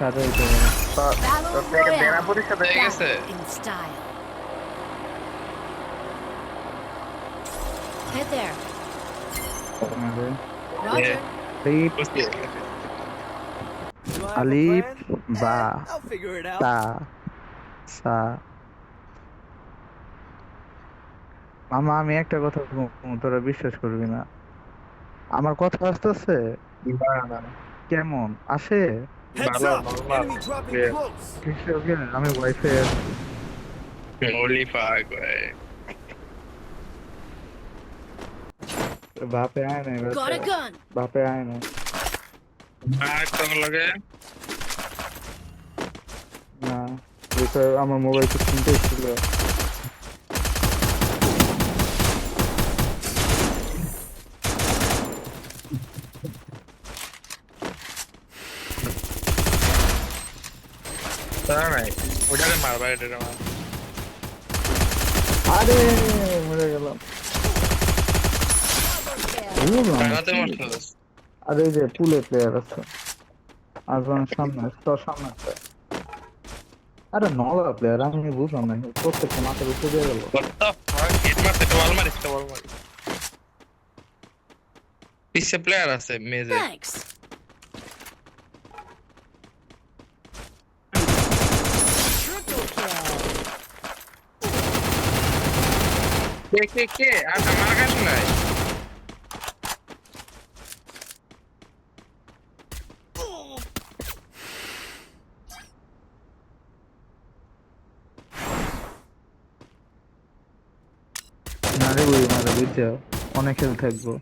সাথে হইতে Battle দেনা Royale. পরীক্ষা হয়ে গেছে Battle in style. Head there. পারে Roger. লিপ বুঝতে Do I have a Alif plan? বা I'll figure it out. তা সা মামা আমি একটা কথা বলবো, তোরা বিশ্বাস করবি না, আমার কথা আসতেছে না না কেমন আসে? Heads ভালো up! Normal Enemy dropping close. ওকে আমি ওয়াইফাই আছি। ওলি ফাক ভাই বাপে আয় নাই Got a gun. বাপে আয় নাই আর তো লাগে না, এটা আমার মোবাইল তো কিনতে ছিল। তা নাই ওটারে মারবা এটারে মার আরে মরে গেলাম। টাকাতে মারছস আরে এই যে পুলে প্লেয়ার আছে আজমান সামনে, তোর সামনে আছে। আরে নলা প্লেয়ার আমি বুঝলাম না, প্রত্যেকটা মাথার উপরে দিয়ে গেল। what the fuck হিট মারতে তো ওয়াল মারিস তো ওয়াল মারি পিছে প্লেয়ার আছে মেজে Thanks. Triple kill. কে আর আমার কাছে নাই না রে বুঝি মারা বুঝছো, অনেক খেল থাকবো।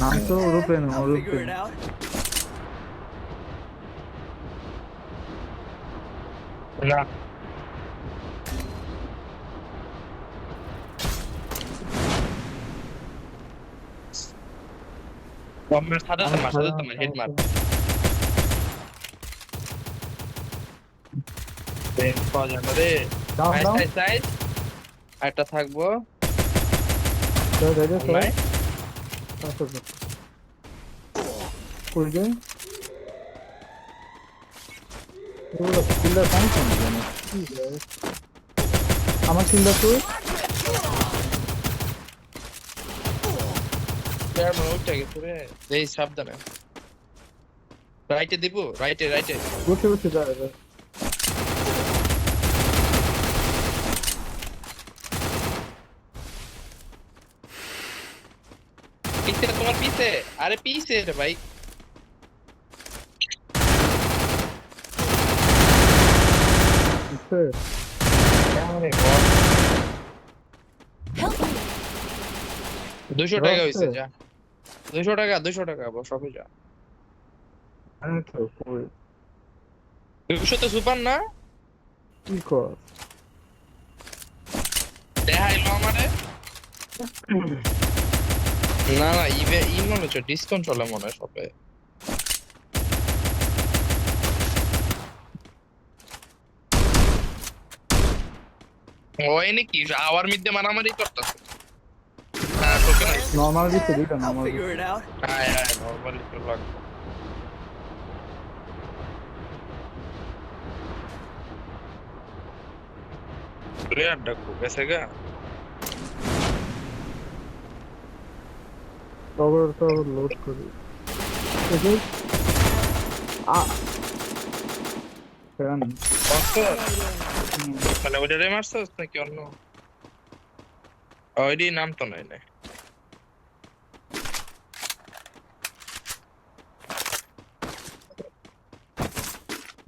নাম তো রূপে না I'll রূপে figure it out. না বম্বের সাদা তো মার হিট মার পাওয়া যাবে রে দাও দাও সাইজ একটা থাকবো দাও দাও দাও নাই কই যায় ওরা কিল্লার ফাংশন জানো কি রে? আমার কিল্লার তো প্লেয়ার মনে উঠে গেছে রে এই সাবধানে রাইটে দিব রাইটে বসে বসে যায়। পিছে তোমার পিছে আরে পিছে রে ভাই আরে বাপ Help me. 200 টাকা হইছে যা 200 টাকা বস অফিস যা আমি তো কই 200 তো সুপার না কি কর দেখাইলো আমারে না না মনে হচ্ছে ডিসকাউন্ট চলে মনে হয় শপে ওই নাকি আওয়ার মধ্যে মারামারি করতেছে হ্যাঁ তোকে নাই নরমাল দিতে দিটা I'll normal figure it out. হ্যাঁ নরমালি তো লাগবে প্লেয়ার ডাকো গেছে গা তো লোড করি এই আ কেন তাহলে ওইটারে মারছস নাকি অন্য ওইডি নাম তো নাই না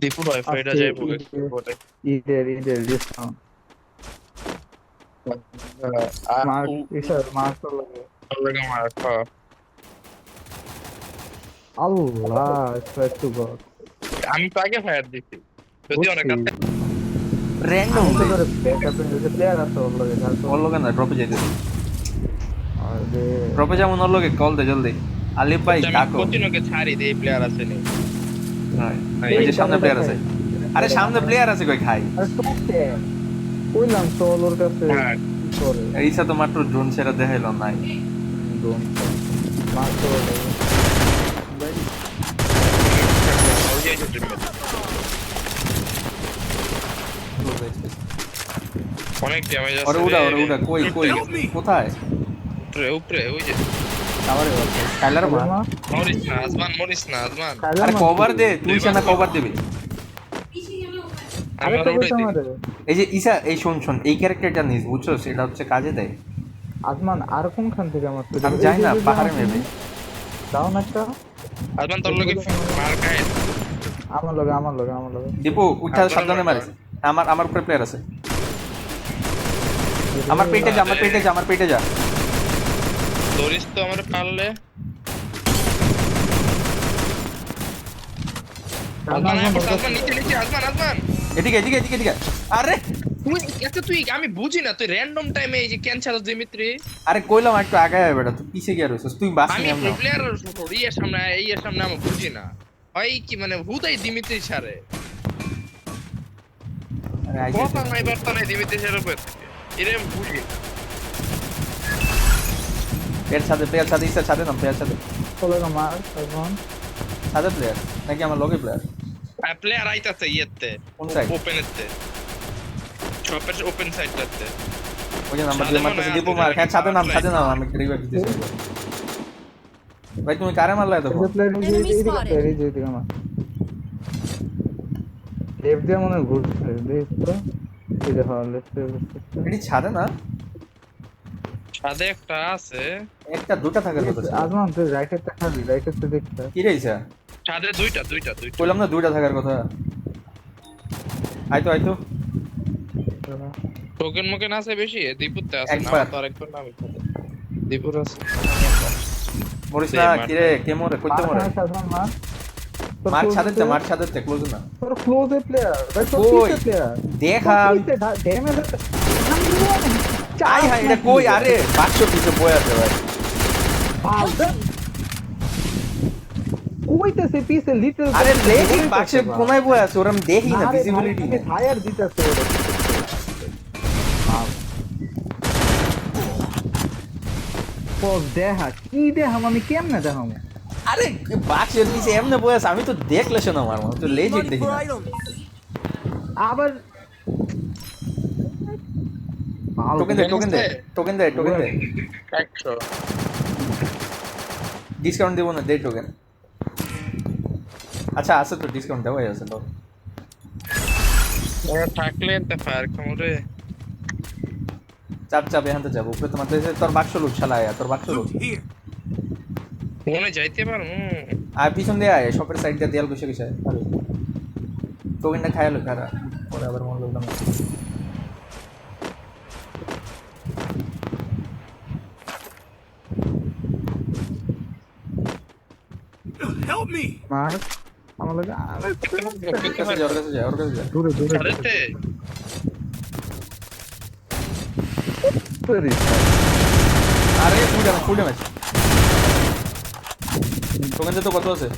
দীপু ভাই ফ্রাইডা যাইবো বলে ঈদের ডিসকাউন্ট মার্ক ইসার মার্ক তো লাগে লাগে মার খা আল্লাহ স্ট্রাইক টু গড আমি তো আগে ফায়ার দিছি যদি অনেক র্যান্ডম ব্যাকআপে যে প্লেয়ার আছে ওর লাগে ওর লগে না ড্রপে যাইতেছে আরে ড্রপে যেমন ওর লগে কল দে জলদি আলিফ ভাই ডাকো কোচিনোকে ছাড়ি দেই প্লেয়ার আছে নি ওই যে সামনে প্লেয়ার আছে আরে সামনে প্লেয়ার আছে কই খাই আরে টপে কইলাম চল ওর কাছে হ্যাঁ। কি করে এইসা তো মাত্র ড্রোন সেরা দেখাইলো নাই ডোন মারতে হবে ওই যে ট্রিপল। অনেক ড্যামেজ আছে ওরে উড়া কই কোথায় উপরে উপরে ওই যে টাওয়ারে স্কাইলার মার মরিস না আজমান আরে কভার দে তুই সেনা কভার দিবি আরে আমার তো ওটাই কইতাম আরে এই যে ইসা এই শোন এই ক্যারেক্টারটা নিস বুঝছো সেটা হচ্ছে কাজে দেয় আজমান আর কোনখান থেকে আমার আমি যাই না পাহাড়ে মেবি দাও না একটা আজমান তোর লগে মার খায় আমার লগে দীপু উঠা সাবধানে মারিস আমার উপরে প্লেয়ার আছে আমার পেটে যা দরিস তো আমার পারলে আজমান নিচে আজমান এদিকে আরে তুই আমি বুঝি না তুই র্যান্ডম টাইমে এই যে ক্যান্সার দিমিত্রি আরে কইলাম একটু আগায় বেটা তুই পিছে গিয়ে রইছিস তুই বাস আমি নিয়ে না প্লেয়ার ইয়ের সামনে আমি বুঝি না হয় কি মানে হুদাই দিমিত্রি ছাড়ে আরে আইছে কথা নাই বার্তা নাই দিমিত্রি ছাড়ে উপর এরম বুঝি না। পেয়ার সাথে ইসা সাথে নাম পেয়ার সাথে চলে মার আজমান সাথে প্লেয়ার নাকি আমার লগে প্লেয়ার প্লেয়ার আইতাছে ইয়েতে কোন সাইড ওপেনেতে শপের ওপেন সাইডটাতে ওই যে নাম্বার দিয়ে মারতেছে দীপু মার হ্যাঁ সাথে নাম আমি রিভাইভ দিতেছি ভাই তুমি কারে মারলা এত প্লেয়ার Enemy spotted. এই যে দিকে আমার লেফট দিয়ে মনে হয় ঘুরছে দেখ তো এই যে হ্যাঁ লেফট এটি ছাদে না সাদে একটা আছে একটা দুটা থাকার কথা ছিল আজমান তুই রাইটেরটা খাবি রাইটেরটা দেখতে কি রে ইসা সাদে দুইটা কইলাম না দুইটা থাকার কথা আইতো টোকেন মোকেন আছে বেশি দীপুতে আছে না একবার। তো আরেকবার নাম দীপুর আছে মরিস না কি রে কে মরে কইতে মরে আজমান মার মার ছাদে ক্লোজ না তোর ক্লোজে প্লেয়ার ভাই তোর কই? পিছে প্লেয়ার দেখা ড্যামেজ আই হাই এটা কই আরে 500 পিছে বই আছে ভাই কইতেছে পিছে লিটল আরে দেখি বাক্সে কোনায় বই আছে ওরা আমি দেখি না ভিজিবিলিটি নেই ফায়ার দিতেছে ওরে পজ দেখা কি দেখাম আমি কেমনে দেখাম আরে বাক্সের পিছে এমনে বই আছে আমি তো দেখলে শোনা মারবো তো লেজিট দেখি না। আবার টোকেন দে 100 ডিসকাউন্ট দেবো না দে টোকেন আচ্ছা আছে তো ডিসকাউন্ট দেওয়াই আছে তো ওরা থাকলে তে ফায়ার কামড়ে চাপ এখান থেকে যাবো উপরে তোমার তোর বাক্স লুট শালা আয়া তোর বাক্স লুট Here. মনে যাইতে পারো আর পিছন দিয়ে আয় শপের সাইড দিয়ে দেয়াল বসে গেছে টোকেনটা খায়ালো খারা পরে আবার মন লাগলাম Help me. মার আমার লাগে আরে ওর কাছে যা দূরে সারেতে দূরে আরে ফুটে ম্যাচ টোকেন তো কত আছে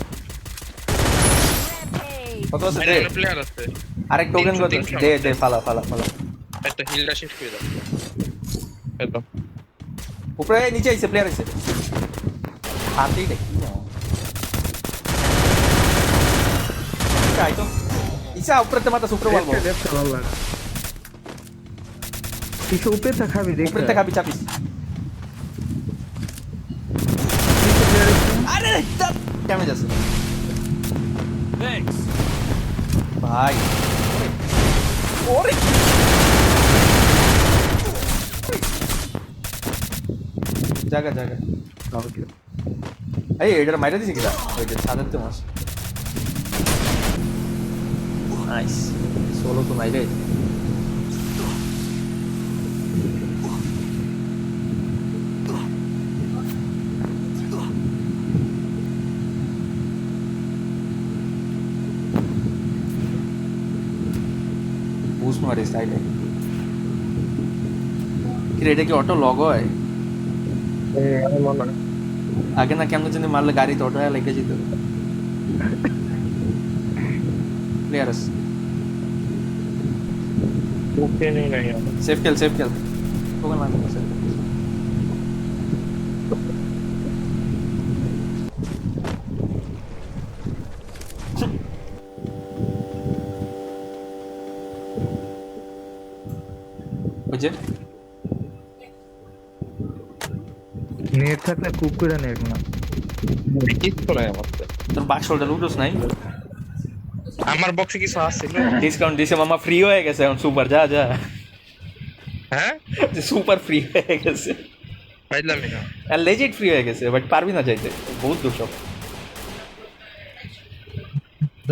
কত আছে দে প্লেয়ার আছে আরেক টোকেন কত দে ফালা একটা হিলটা শিফট করে দাও এটা উপরে নিচে আইছে প্লেয়ার আইছে হাতেই দেখি আইতো ইসা উপরে te matas উপরে বলবো লেফট ভালো লাগে কিছু উপরে খাবি দেখ উপরে খাবি চাপিস আরে ড্যামেজ আছে Thanks. ভাই ওরে জায়গা এই এটার মাইরা দিছি কিরা ওই যে সাদার তো মাস নাইস সোলো তো নাই রে বুস মারি সাইডে কি এটা কি অটো লগ হয় আগে না কেমন জানি মারলে গাড়ি তো অটো লেগে যেত প্লেয়ার আছে ওকে নেই নাই আমার। সেফ খেল ওখানে লাগবে না safe। বুঝে নেট থাকলে খুব করে নেট না। কিচ্ছু নাই আমার তো। তোর বাক্সটা লুটোস নাই আমার বক্সে কিছু আসছিল। ডিসকাউন্ট দিছে মামা ফ্রি হয়ে গেছে এখন সুপার যা হ্যাঁ সুপার ফ্রি হয়ে গেছে পাইলামই না। আর লেজিট ফ্রি হয়ে গেছে বাট পারবি না যাইতে বহুত দূর সব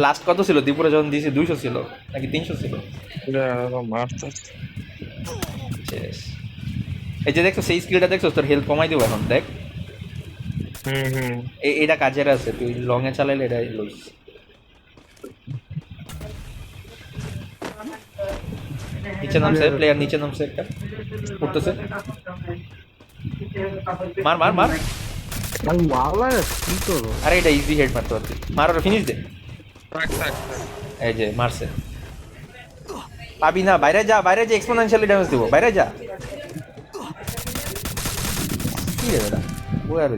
লাস্ট কত ছিল ত্রিপুরা যখন দিয়েছে 200 ছিল নাকি 300 ছিল এটা মারতে শেষ এই যে দেখছো সেই স্কিলটা দেখছো তোর হেলথ কমাই দেবো এখন দেখ হুম এটা কাজের আছে তুই লং এ চালাইলে এটা লইস নিচে নামছে প্লেয়ার নিচে নামছে একটা উঠতেছে মার ভাই ওয়ালা কি করবো? আরে এটা ইজি হেড মারতে পারতি মার ওরা ফিনিশ দে থাক এই যে মারছে পাবি না বাইরে যা এক্সপোনেনশিয়ালি ড্যামেজ দেবো বাইরে যা কি রে দাদা ও আর